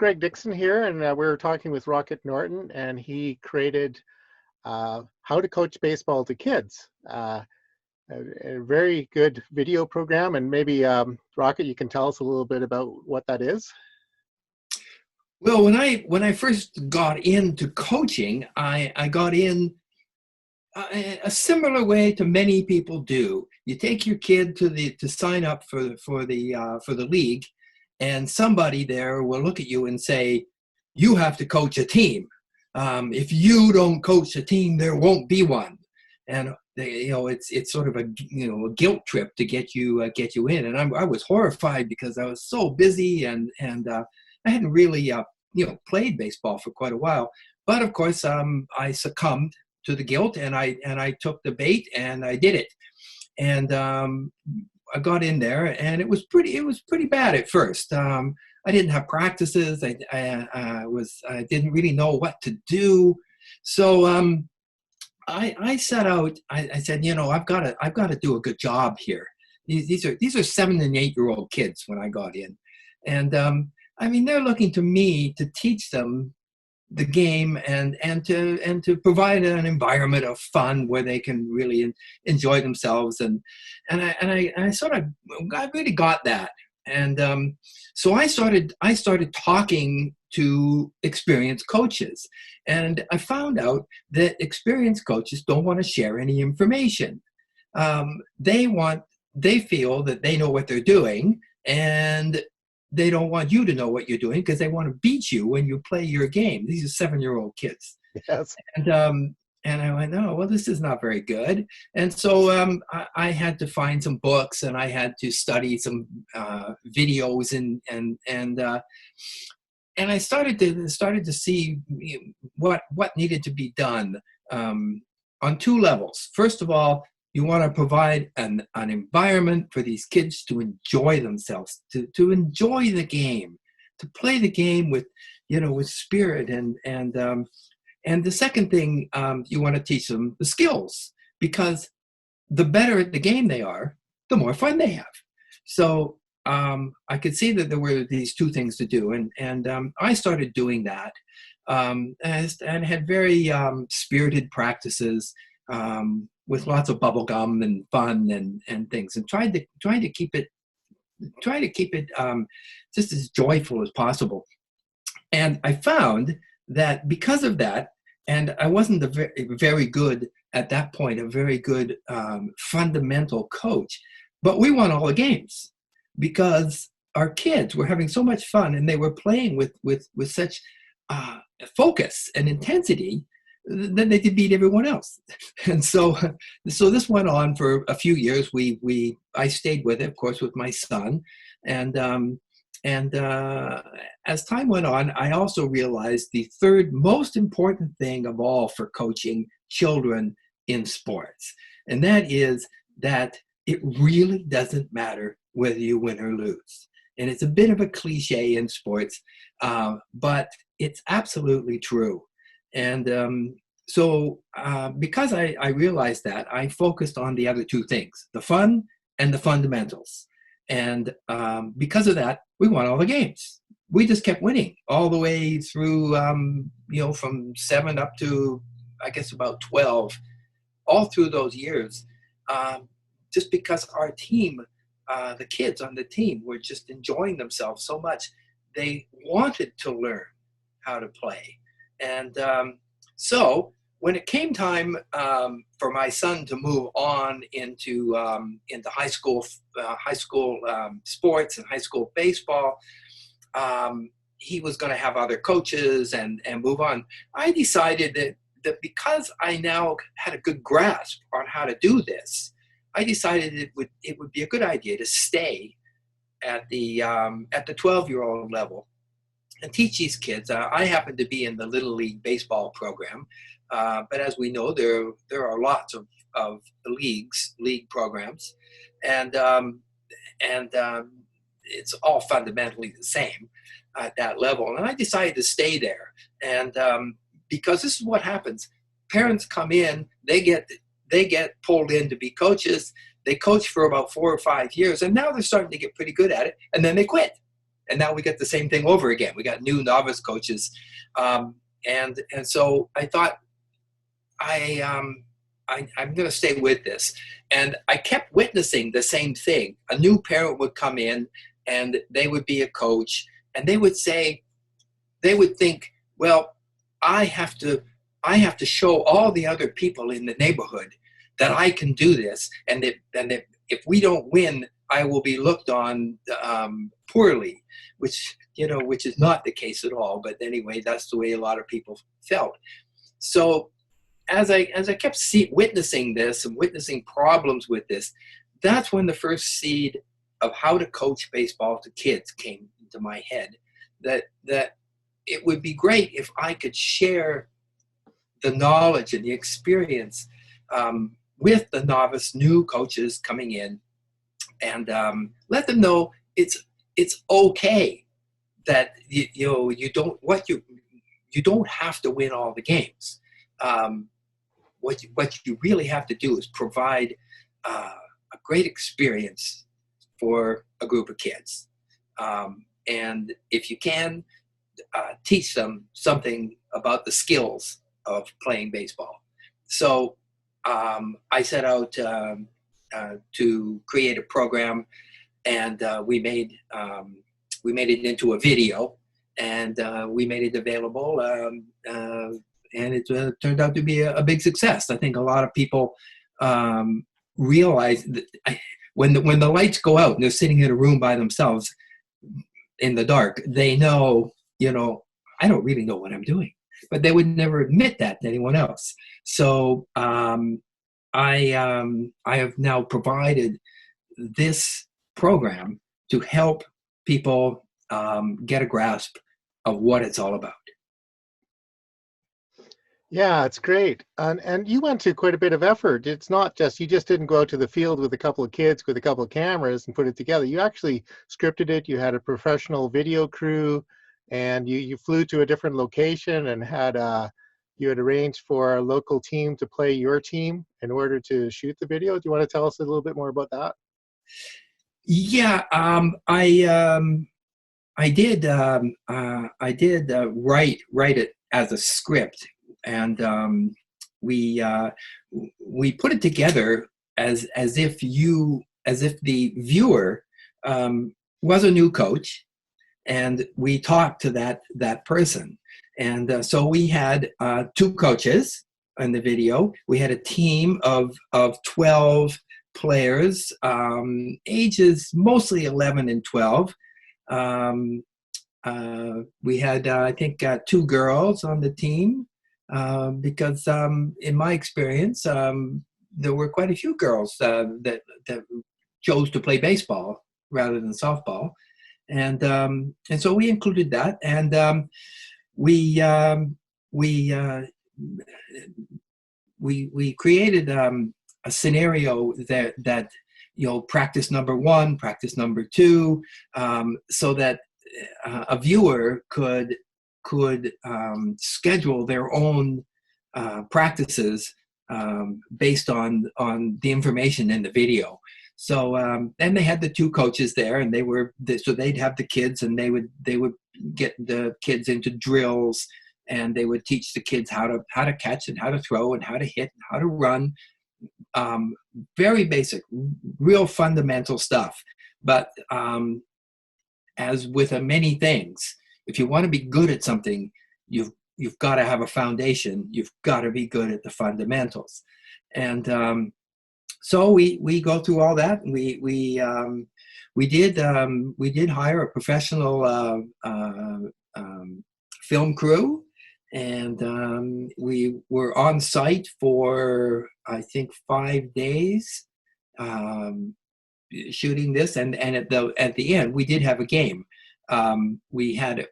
Greg Dixon here, and we were talking with Rocket Norton, and he created How to Coach Baseball to Kids. A very good video program, and maybe Rocket, you can tell us a little bit about what that is. Well, when I first got into coaching, I got in a similar way to many people do. You take your kid to sign up for the league, and somebody there will look at you and say, "You have to coach a team. If you don't coach a team, there won't be one." And it's sort of a guilt trip to get you in. And I was horrified because I was so busy and I hadn't really played baseball for quite a while. But of course, I succumbed to the guilt, and I took the bait and I did it. And I got in there, and it was pretty bad at first. I didn't have practices. I didn't really know what to do. So I set out. I said, I've got to do a good job here. These are 7 and 8 year old kids when I got in, and they're looking to me to teach them the game and to provide an environment of fun where they can really enjoy themselves, and I really got that. And so I started talking to experienced coaches, and I found out that experienced coaches don't want to share any information. They feel that they know what they're doing, and they don't want you to know what you're doing because they want to beat you when you play your game. These are 7-year-old kids. Yes. And I went, "Oh, well, this is not very good." And so I had to find some books, and I had to study some videos, and I started to see what needed to be done on 2 levels. First of all, you want to provide an environment for these kids to enjoy themselves, to enjoy the game, to play the game with spirit. And the second thing, you want to teach them the skills, because the better at the game they are, the more fun they have. So I could see that there were these 2 things to do, and I started doing that, and had very spirited practices, with lots of bubble gum and fun and things, and tried to keep it just as joyful as possible. And I found that because of that, and I wasn't very good at that point, a very good fundamental coach, but we won all the games because our kids were having so much fun, and they were playing with such focus and intensity. Then they did beat everyone else. And so this went on for a few years. I stayed with it, of course, with my son. And as time went on, I also realized the third most important thing of all for coaching children in sports. And that is that it really doesn't matter whether you win or lose. And it's a bit of a cliche in sports, but it's absolutely true. And so because I realized that, I focused on the other 2 things, the fun and the fundamentals. And because of that, we won all the games. We just kept winning all the way through, from 7 up to, I guess, about 12, all through those years, just because our team, the kids on the team, were just enjoying themselves so much. They wanted to learn how to play. And so when it came time for my son to move on into high school sports and high school baseball, he was going to have other coaches and move on. I decided that because I now had a good grasp on how to do this, I decided it would be a good idea to stay at the 12-year-old level and teach these kids. I happen to be in the Little League baseball program, but as we know, there are lots of league programs, and it's all fundamentally the same at that level. And I decided to stay there, and because this is what happens: parents come in, they get pulled in to be coaches. They coach for about 4 or 5 years, and now they're starting to get pretty good at it, and then they quit. and now we get the same thing over again. We got new novice coaches, and so I thought I'm going to stay with this. And I kept witnessing the same thing. A new parent would come in and they would be a coach, and they would say, they would think, well, I have to show all the other people in the neighborhood that I can do this, and that if we don't win, I will be looked on poorly, which is not the case at all. But anyway, that's the way a lot of people felt. So as I kept witnessing this and witnessing problems with this, that's when the first seed of how to coach baseball to kids came into my head. That it would be great if I could share the knowledge and the experience with the novice new coaches coming in, and let them know it's okay that you don't have to win all the games. What you really have to do is provide a great experience for a group of kids, and if you can, teach them something about the skills of playing baseball. So I set out to create a program, and we made it into a video, and we made it available, and it turned out to be a big success. I think a lot of people realize that when the lights go out and they're sitting in a room by themselves in the dark, they know, I don't really know what I'm doing, but they would never admit that to anyone else. So I have now provided this program to help people get a grasp of what it's all about. Yeah, it's great. And you went to quite a bit of effort. It's not just, you just didn't go out to the field with a couple of kids with a couple of cameras and put it together. You actually scripted it. You had a professional video crew, and you flew to a different location and you had arranged for a local team to play your team in order to shoot the video. Do you want to tell us a little bit more about that? Yeah, I did write it as a script, and we put it together as if the viewer was a new coach, and we talked to that person. And so we had two coaches in the video. We had a team of 12 players, ages mostly 11 and 12. We had, I think, two girls on the team, because in my experience, there were quite a few girls that chose to play baseball rather than softball. And so we included that, and we created a scenario that practice number one, practice number two, so that a viewer could schedule their own practices based on the information in the video. So and they had the two coaches there, and so they'd have the kids, and they would get the kids into drills, and they would teach the kids how to catch and how to throw and how to hit and how to run. Very basic, real fundamental stuff. But as with many things, if you want to be good at something, you've got to have a foundation. You've got to be good at the fundamentals. And so we go through all that. And we did hire a professional film crew, and we were on site for, I think, 5 days shooting this, and at the end we did have a game. We had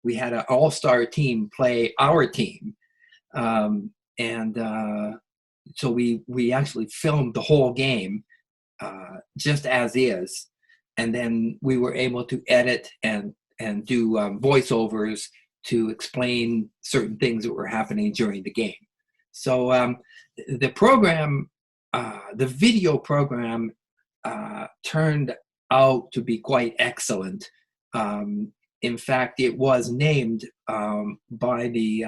an all-star team play our team, and so we actually filmed the whole game just as is, and then we were able to edit and do voiceovers to explain certain things that were happening during the game. So the program, the video program, turned out to be quite excellent. In fact, it was named by the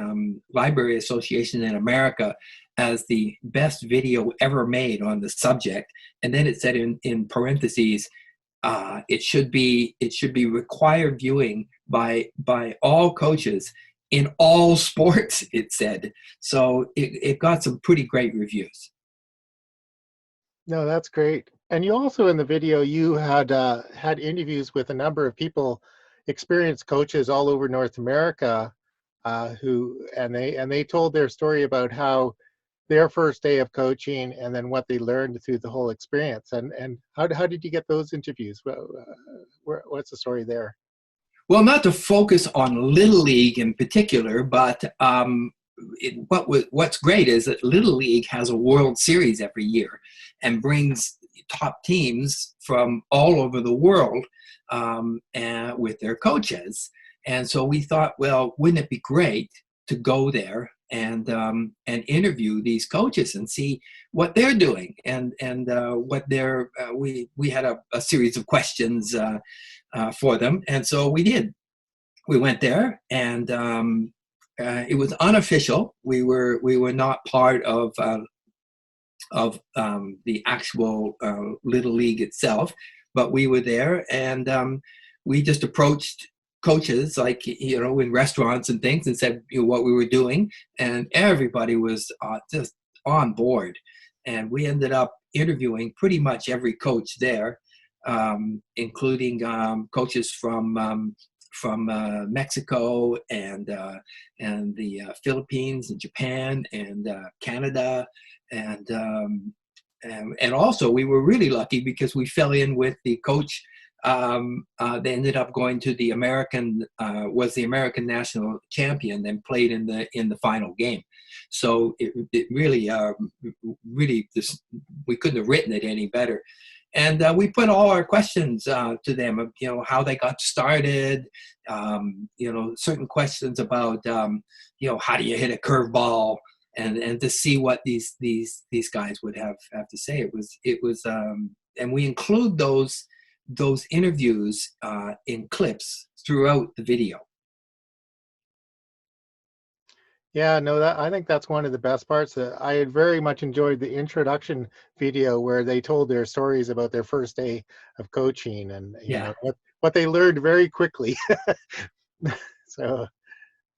Library Association in America as the best video ever made on the subject. And then it said in parentheses, it should be required viewing by all coaches in all sports, it said. So it got some pretty great reviews. No, that's great. And you also in the video you had had interviews with a number of people, experienced coaches all over North America, they told their story about how their first day of coaching and then what they learned through the whole experience. And how did you get those interviews? What's the story there? Well, not to focus on Little League in particular, but what's great is that Little League has a World Series every year and brings top teams from all over the world and with their coaches. And so we thought, well, wouldn't it be great to go there and interview these coaches and see what they're doing and what they're we had a series of questions for them, and so we did. We went there, and it was unofficial. We were not part of the actual Little League itself, but we were there, and we just approached coaches, like, in restaurants and things, and said what we were doing, and everybody was just on board. And we ended up interviewing pretty much every coach there, including coaches from Mexico and the Philippines and Japan and Canada, and also we were really lucky because we fell in with the coach. They ended up going to the American national champion and played in the final game. So it really just, we couldn't have written it any better. And we put all our questions to them of, how they got started, certain questions about, how do you hit a curveball, and to see what these guys would have to say. It was, and we include those interviews in clips throughout the video. Yeah, no, I think that's one of the best parts. I had very much enjoyed the introduction video where they told their stories about their first day of coaching and what they learned very quickly. So,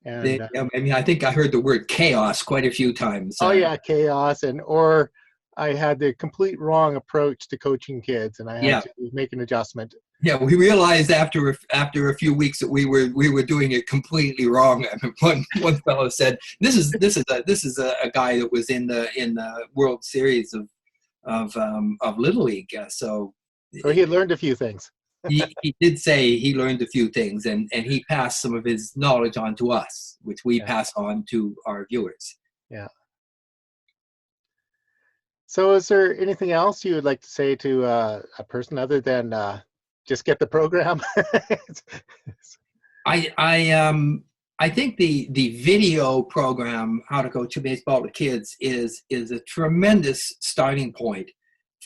and I think I heard the word chaos quite a few times. Oh yeah, chaos, or I had the complete wrong approach to coaching kids, and I had to make an adjustment. Yeah, we realized after a few weeks that we were doing it completely wrong. One fellow said, "This is a guy that was in the World Series of Little League." So he had learned a few things. he did say he learned a few things, and he passed some of his knowledge on to us, which we pass on to our viewers. Yeah. So, is there anything else you would like to say to a person other than just get the program? I think the video program, How to Coach Baseball to Kids, is a tremendous starting point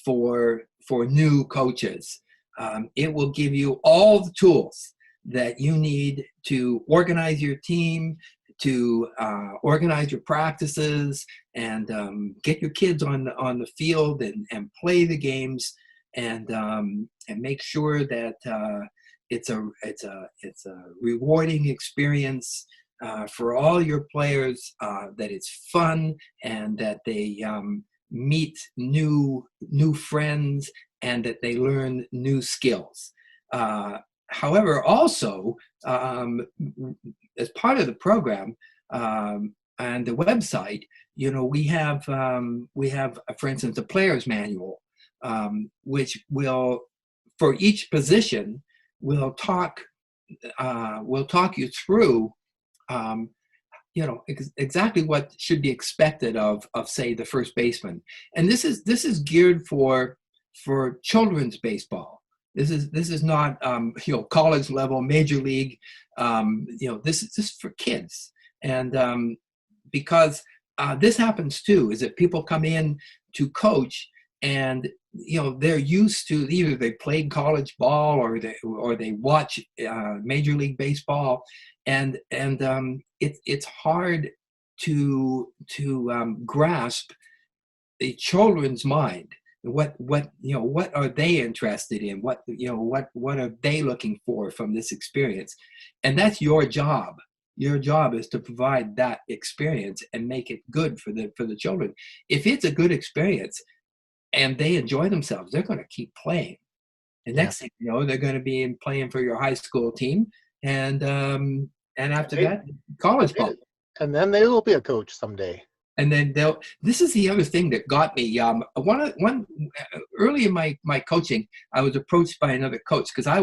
for new coaches. It will give you all the tools that you need to organize your team, to organize your practices, and get your kids on the field and play the games, and make sure that it's a rewarding experience for all your players, that it's fun, and that they meet new friends, and that they learn new skills. However, also, as part of the program and the website, we have, for instance, a player's manual, which will, for each position, will talk you through, exactly what should be expected of say the first baseman. And this is geared for children's baseball. This is not college level, major league. This is for kids, and because this happens too, is that people come in to coach and they're used to either they played college ball or they watch Major League Baseball, and it's hard to grasp a children's mind. What are they interested in? What are they looking for from this experience? And that's your job. Your job is to provide that experience and make it good for the children. If it's a good experience and they enjoy themselves, they're going to keep playing. And Yeah. next thing you know, they're going to be playing for your high school team, and after They- that, college ball. and then they will be a coach someday. And then this is the other thing that got me. One early in my coaching, I was approached by another coach, because I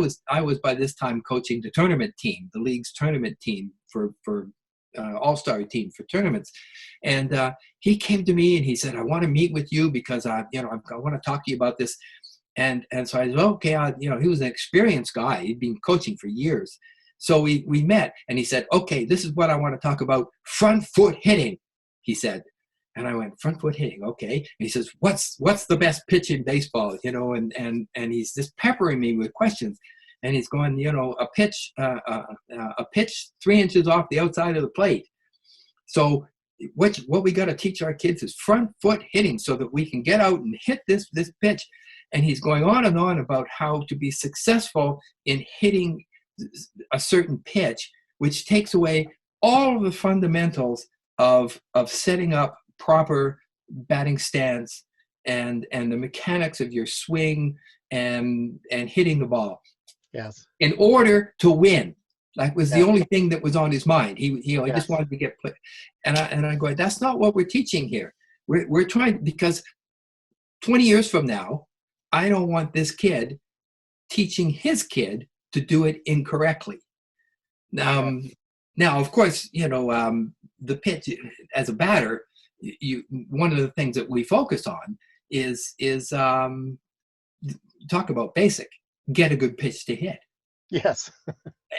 was by this time coaching the tournament team, the league's tournament team for all-star team for tournaments. And he came to me and he said, "I want to meet with you because I want to talk to you about this." And so I said, "Okay." He was an experienced guy. He'd been coaching for years. So we met, and he said, "Okay, this is what I want to talk about: front foot hitting," he said. And I went, "Front foot hitting, okay." And he says, what's the best pitch in baseball? And he's just peppering me with questions. And he's going, a pitch 3 inches off the outside of the plate. So what we got to teach our kids is front foot hitting, so that we can get out and hit this pitch. And he's going on and on about how to be successful in hitting a certain pitch, which takes away all of the fundamentals of setting up proper batting stance and the mechanics of your swing and hitting the ball. Yes. In order to win. Like, was the Yes. only thing that was on his mind. He Yes. just wanted to get play. And I go, that's not what we're teaching here. We're trying, because 20 years from now, I don't want this kid teaching his kid to do it incorrectly. Now, of course, the pitch as a batter, one of the things that we focus on is talk about basic, get a good pitch to hit. Yes.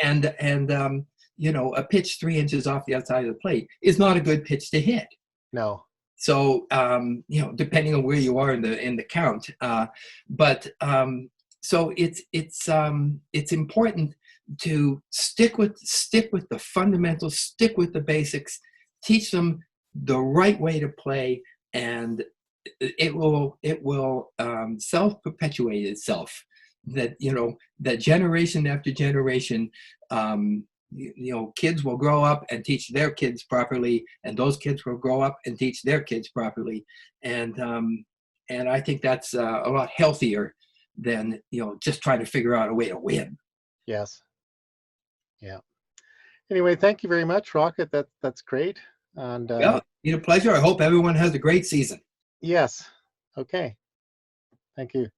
And a pitch 3 inches off the outside of the plate is not a good pitch to hit. No. So depending on where you are in the count, so it's important to stick with the fundamentals, stick with the basics, teach them the right way to play, and it will self-perpetuate itself. That that generation after generation, kids will grow up and teach their kids properly, and those kids will grow up and teach their kids properly, and I think that's a lot healthier than just trying to figure out a way to win. Yes. Yeah. Anyway, thank you very much, Rocket. That's great. And Yeah, it's been a pleasure. I hope everyone has a great season. yes. Okay. Thank you.